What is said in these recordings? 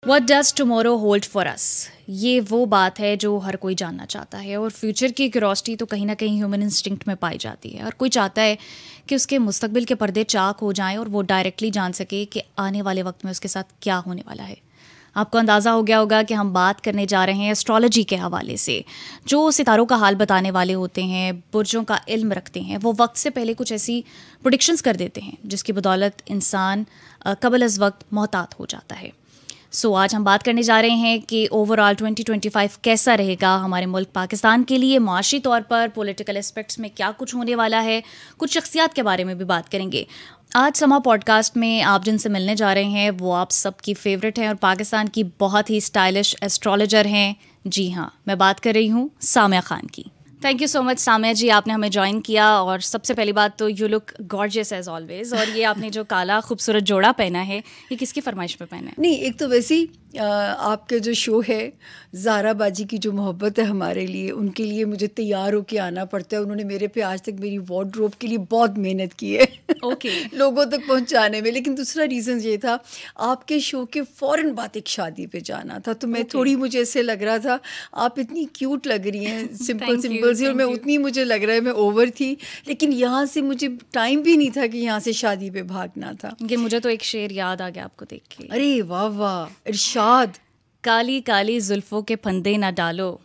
What does tomorrow hold for us? ये वो बात है जो हर कोई जानना चाहता है और फ्यूचर की क्यूरियोसिटी तो कहीं ना कहीं ह्यूमन इंस्टिंक्ट में पाई जाती है। और कोई चाहता है कि उसके मुस्तकबिल के पर्दे चाक हो जाएं और वो डायरेक्टली जान सके कि आने वाले वक्त में उसके साथ क्या होने वाला है। आपको अंदाज़ा हो गया होगा कि हम बात करने जा रहे हैं एस्ट्रोलॉजी के हवाले से। जो सितारों का हाल बताने वाले होते हैं, बुर्जों का इल्म रखते हैं, वो वक्त से पहले कुछ ऐसी प्रेडिक्शंस कर देते हैं जिसकी बदौलत इंसान कबल अज़ वक्त मोहतात हो जाता है। आज हम बात करने जा रहे हैं कि ओवरऑल 2025 कैसा रहेगा हमारे मुल्क पाकिस्तान के लिए, माशी तौर पर पॉलिटिकल एस्पेक्ट्स में क्या कुछ होने वाला है, कुछ शख्सियात के बारे में भी बात करेंगे। आज समा पॉडकास्ट में आप जिनसे मिलने जा रहे हैं वो आप सबकी फेवरेट हैं और पाकिस्तान की बहुत ही स्टाइलिश एस्ट्रोलॉजर हैं। जी हाँ, मैं बात कर रही हूँ सामिया खान की। Thank you so much Samiya ji, आपने हमें ज्वाइन किया। और सबसे पहली बात तो you look gorgeous as always. और ये आपने जो काला खूबसूरत जोड़ा पहना है, ये किसकी फरमाइश पे पहना है? नहीं, एक तो वैसे ही आपके जो शो है, ज़ारा बाजी की जो मोहब्बत है हमारे लिए, उनके लिए मुझे तैयार होके आना पड़ता है। उन्होंने मेरे पे आज तक मेरी वार्डरोब के लिए बहुत मेहनत की है ओके लोगों तक पहुंचाने में। लेकिन दूसरा रीज़न ये था, आपके शो के फ़ौरन बाद एक शादी पे जाना था, तो मैं थोड़ी, मुझे ऐसे लग रहा था आप इतनी क्यूट लग रही हैं, सिंपल सी, और मैं उतनी, मुझे लग रहा है मैं ओवर थी। लेकिन यहाँ से मुझे टाइम भी नहीं था कि यहाँ से शादी पे भागना था। कि मुझे तो एक शेर याद आ गया आपको देख के। अरे वाह वाह, इरशाद। काली काली जुल्फों के फंदे न डालो,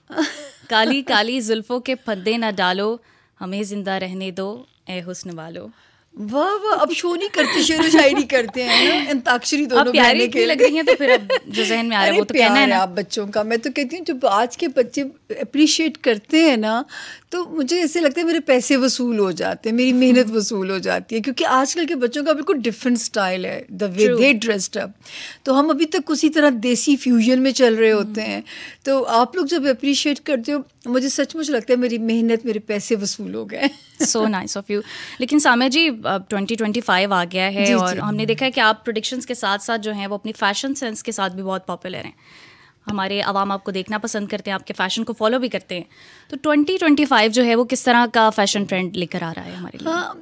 काली काली जुल्फों के फंदे न डालो, हमें जिंदा रहने दो ए हुस्न वालो। वाह वाह, अब शो नहीं करते, शेर व शायरी करते हैं ना, अंताक्षरी दोनों आप प्यारी क्यों लग रही हैं? तो फिर अब जो जहन में आ रहा है वो तो कहना है ना। आप बच्चों का, मैं तो कहती हूँ जब आज के बच्चे अप्रिशिएट करते हैं ना, तो मुझे ऐसे लगता है मेरे पैसे वसूल हो जाते हैं, मेरी मेहनत वसूल हो जाती है। क्योंकि आजकल के बच्चों का बिल्कुल डिफरेंट स्टाइल है, the way they dressed up. तो हम अभी तक उसी तरह देसी फ्यूजन में चल रहे होते हैं। तो आप लोग जब अप्रिशिएट करते हो, मुझे सचमुच लगता है मेरी मेहनत, मेरे पैसे वसूल हो गए। So nice of you. लेकिन सामिया जी, 2025 आ गया है और हमने देखा है कि आप प्रेडिक्शंस के साथ साथ जो हैं वो अपनी फैशन सेंस के साथ भी बहुत पॉपुलर हैं। हमारे अवाम आपको देखना पसंद करते हैं, आपके फैशन को फॉलो भी करते हैं। तो 2025 जो है वो किस तरह का फैशन ट्रेंड लेकर आ रहा है हमारे लिए? हाँ,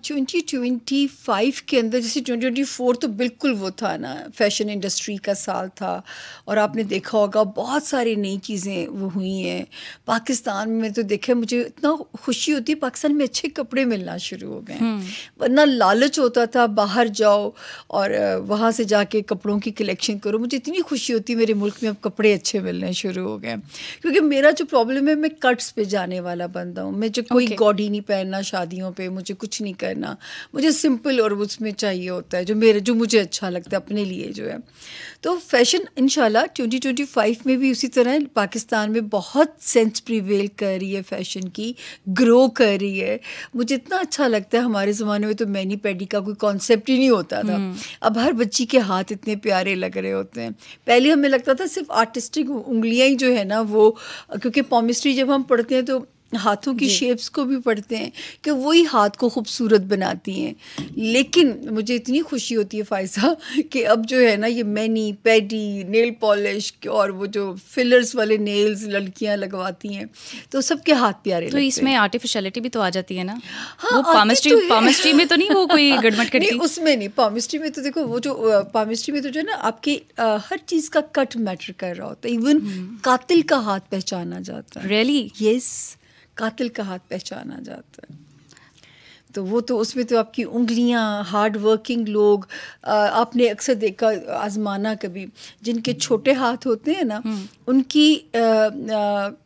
2025 के अंदर, जैसे 2024 तो बिल्कुल वो था ना, फैशन इंडस्ट्री का साल था। और आपने देखा होगा बहुत सारी नई चीज़ें वो हुई हैं पाकिस्तान में। तो देखा, मुझे इतना खुशी होती है, पाकिस्तान में अच्छे कपड़े मिलना शुरू हो गए। वरना लालच होता था बाहर जाओ और वहाँ से जाके कपड़ों की कलेक्शन करो। मुझे इतनी खुशी होती है मेरे मुल्क में अब कपड़े अच्छे मिलने शुरू हो गए। क्योंकि मेरा जो प्रॉब्लम है, मैं कट्स पे जाने वाला बंदा हूँ। मैं जो कोई गॉडी नहीं पहनना शादियों पे, मुझे कुछ नहीं करना, मुझे सिंपल और उसमें चाहिए होता है जो मुझे अच्छा लगता है अपने लिए जो है। तो फैशन इंशाल्लाह 2025 में भी उसी तरह पाकिस्तान में बहुत सेंस प्रिवेल कर रही है, फैशन की ग्रो कर रही है। मुझे इतना अच्छा लगता है। हमारे ज़माने में तो मैनी पैडी का कोई कॉन्सेप्ट ही नहीं होता था। अब हर बच्ची के हाथ इतने प्यारे लग रहे होते हैं। पहले हमें लगता था सिर्फ आर्टिस्टिक उंगलियां ही जो है ना वो, क्योंकि पॉमिस्ट्री जब हम पढ़ते हैं तो हाथों की शेप्स को भी पढ़ते हैं कि वही हाथ को खूबसूरत बनाती हैं। लेकिन मुझे इतनी खुशी होती है फ़ायज़ा कि अब जो है ना, ये मैनी पैडी, नेल पॉलिश और वो जो फिलर्स वाले नेल्स लड़कियां लगवाती हैं, तो सबके हाथ प्यारे लगते हैं। तो इसमें आर्टिफिशियलिटी भी तो आ जाती है ना। हाँ, वो पॉमिस्ट्री में तो नहीं वो कोई गड़बड़ करती? नहीं, उसमें नहीं। पॉमिस्ट्री में तो देखो, वो जो पॉमिस्ट्री में तो जो है ना, आपकी हर चीज़ का कट मैटर कर रहा होता है। इवन कातिल का हाथ पहचाना जाता है। रियली? यस, कातिल का हाथ पहचाना जाता है। तो वो तो उसमें तो आपकी उंगलियां, हार्ड वर्किंग लोग, आपने अक्सर देखा, आजमाना कभी, जिनके छोटे हाथ होते हैं ना,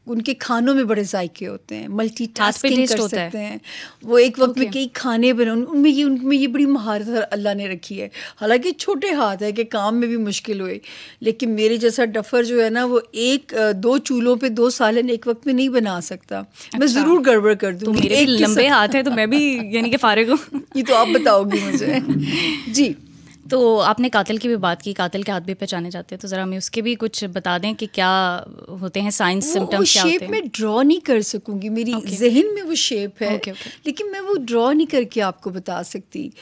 उनके खानों में बड़े जायके होते हैं, मल्टीटास्किंग कर सकते हैं वो, एक वक्त में कई खाने बने। उनमें ये बड़ी महारत अल्लाह ने रखी है। हालांकि छोटे हाथ है कि काम में भी मुश्किल हुए, लेकिन मेरे जैसा डफर जो है ना, वो 1-2 चूल्हों पे 2 सालन एक वक्त में नहीं बना सकता। मैं ज़रूर गड़बड़ कर दूँ। तो मेरे लंबे हाथ है तो मैं भी यानी कि फारिग हूँ। ये तो आप बताओगी मुझे। जी, तो आपने कातिल की भी बात की, कातिल के हाथ भी पहचाने जाते हैं, तो ज़रा हमें उसके भी कुछ बता दें कि क्या होते हैं साइंस सिम्टम्स, क्या होते हैं? शेप में ड्रॉ नहीं कर सकूंगी, मेरी जहन में वो शेप है। लेकिन मैं वो ड्रॉ नहीं करके आपको बता सकती।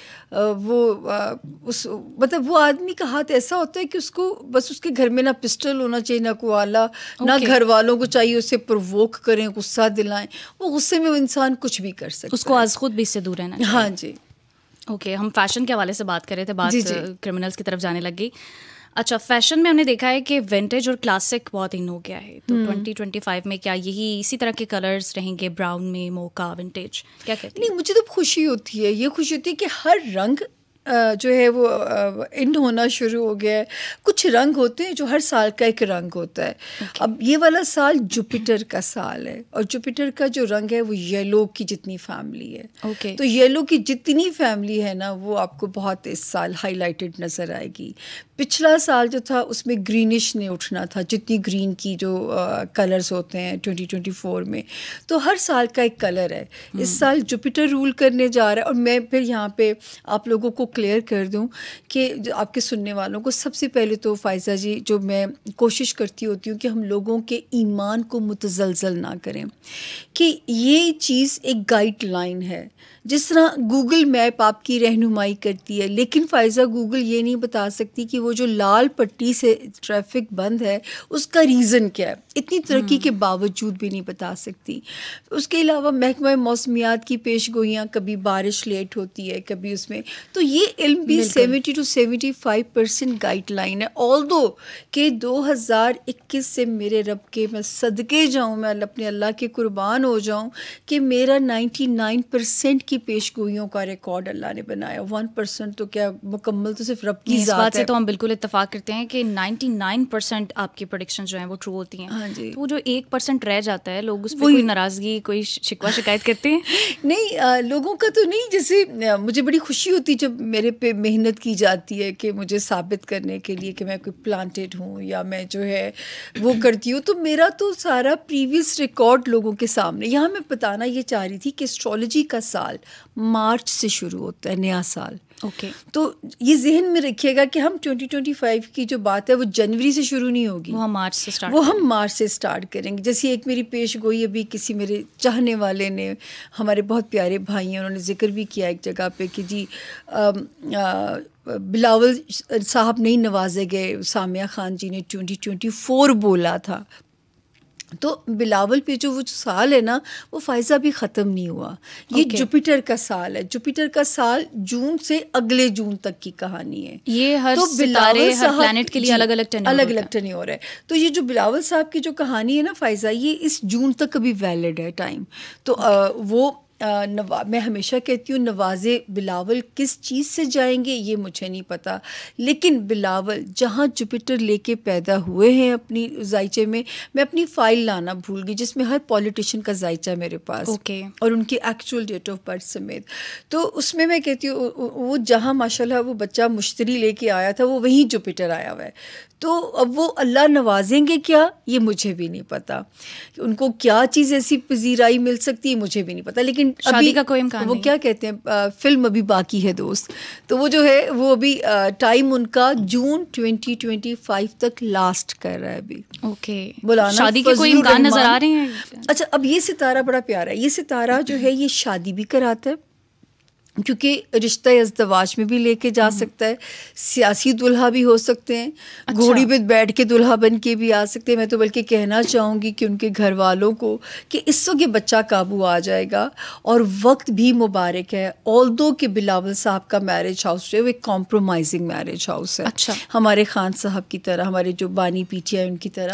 मतलब वो आदमी का हाथ ऐसा होता है कि उसको बस उसके घर में ना पिस्टल होना चाहिए, ना कोई आला, ना घर वालों को चाहिए उसे प्रोवोक करें, गुस्सा दिलाएं। वो गुस्से में वो इंसान कुछ भी कर सकता है। उसको आज खुद भी इससे दूर रहना चाहिए। हाँ जी। ओके, हम फैशन के हवाले से बात कर रहे थे, बात क्रिमिनल्स की तरफ जाने लग गई। अच्छा, फैशन में हमने देखा है कि विंटेज और क्लासिक बहुत इन हो गया है, तो 2025 में क्या यही इसी तरह के कलर्स रहेंगे, ब्राउन में, मोका, विंटेज, क्या कहती हैं? नहीं, मुझे तो खुशी होती है, ये खुशी होती है कि हर रंग जो है वो इन होना शुरू हो गया है। कुछ रंग होते हैं जो हर साल का एक रंग होता है। अब ये वाला साल जुपिटर का साल है और जुपिटर का जो रंग है वो येलो की जितनी फैमिली है। तो येलो की जितनी फैमिली है ना वो आपको बहुत इस साल हाईलाइटेड नज़र आएगी। पिछला साल जो था उसमें ग्रीनिश ने उठना था, जितनी ग्रीन की जो कलर्स होते हैं 2024 में, तो हर साल का एक कलर है। इस साल जुपिटर रूल करने जा रहा है। और मैं फिर यहाँ पे आप लोगों को क्लियर कर दूं कि आपके सुनने वालों को, सबसे पहले तो फ़ायज़ा जी, जो मैं कोशिश करती होती हूँ कि हम लोगों के ईमान को मुतज़लज़ल ना करें, कि ये चीज़ एक गाइडलाइन है। जिस तरह गूगल मैप आपकी रहनुमाई करती है, लेकिन फ़ायज़ा गूगल ये नहीं बता सकती कि वो जो लाल पट्टी से ट्रैफिक बंद है उसका रीज़न क्या है, इतनी तरक्की के बावजूद भी नहीं बता सकती। उसके अलावा महकमा मौसमियात की पेशगोइयाँ, कभी बारिश लेट होती है, कभी उसमें, तो ये इल्म भी 70 to 75% गाइडलाइन है। ऑल्दो कि 2021 से मेरे रब के मैं सदके जाऊँ, मैं अपने अल्लाह के कुर्बान हो जाऊँ कि मेरा 99% की पेशगोइयों का रिकॉर्ड अल्लाह ने बनाया। 1% तो क्या, मुकम्मल तो सिर्फ रब की ज़ात है। इस बात से तो हम बिल्कुल इत्तेफाक करते हैं कि 99% आपकी प्रेडिक्शन जो हैं वो ट्रू होती हैं। हाँ जी। तो वो जो 1% रह जाता है, लोग उस पर कोई नाराज़गी, कोई शिकवा शिकायत करते हैं? नहीं, लोगों का तो नहीं। जैसे मुझे बड़ी खुशी होती जब मेरे पे मेहनत की जाती है कि मुझे साबित करने के लिए कि मैं कोई प्लांटेड हूँ या मैं जो है वो करती हूँ, तो मेरा तो सारा प्रीवियस रिकॉर्ड लोगों के सामने। यहाँ मैं बताना ये चाह रही थी कि एस्ट्रोलॉजी का साल मार्च से शुरू होता है, नया साल। तो ये जहन में रखिएगा कि हम 2025 की जो बात है वो जनवरी से शुरू नहीं होगी, वो हम मार्च से स्टार्ट करेंगे। जैसे एक मेरी पेश गोई अभी किसी मेरे चाहने वाले ने, हमारे बहुत प्यारे भाई हैं, उन्होंने जिक्र भी किया एक जगह पे कि जी बिलावल साहब नहीं नवाजे गए, सामिया खान जी ने 2024 बोला था। तो बिलावल पे जो वो साल है ना वो फ़ायज़ा भी ख़त्म नहीं हुआ। ये जुपिटर का साल है। जुपिटर का साल जून से अगले जून तक की कहानी है। ये हर तो सितारे, हर प्लैनेट के लिए अलग अलग टर्न हो रहा है। तो ये जो बिलावल साहब की जो कहानी है ना फ़ायज़ा, ये इस जून तक अभी वैलिड है टाइम। तो वो मैं हमेशा कहती हूँ नवाज़े बिलावल किस चीज़ से जाएंगे ये मुझे नहीं पता, लेकिन बिलावल जहाँ जुपिटर लेके पैदा हुए हैं अपनी जायचे में, मैं अपनी फ़ाइल लाना भूल गई जिसमें हर पॉलिटिशियन का जायचा मेरे पास और उनकी एक्चुअल डेट ऑफ बर्थ समेत। तो उसमें मैं कहती हूँ वो जहाँ माशाल्लाह वो बच्चा मुश्तरी लेके आया था वो वहीं जुपिटर आया हुआ है। तो अब वो अल्लाह नवाजेंगे क्या ये मुझे भी नहीं पता, उनको क्या चीज़ ऐसी पजीराई मिल सकती है मुझे भी नहीं पता। लेकिन शादी का कोई इम्कान वो नहीं। क्या कहते हैं, फिल्म अभी बाकी है दोस्त, तो वो जो है वो अभी टाइम उनका जून 2025 तक लास्ट कर रहा है अभी। बुलाना शादी के कोई इम्कान नजर आ रहे हैं? अच्छा, अब ये सितारा बड़ा प्यारा है। ये सितारा जो है ये शादी भी कराता है, क्योंकि रिश्ता अज़दवाज में भी लेके जा सकता है, सियासी दुल्हा भी हो सकते हैं, घोड़ी पे बैठ के दुल्हा बन के भी आ सकते हैं। मैं तो बल्कि कहना चाहूँगी कि उनके घर वालों को कि इस वक्त ये बच्चा काबू आ जाएगा और वक्त भी मुबारक है। ऑल्दो कि बिलावल साहब का मैरिज हाउस जो है वो एक कॉम्प्रोमाइजिंग मैरिज हाउस है। अच्छा, हमारे खान साहब की तरह, हमारे जो बानी पीटिया उनकी तरह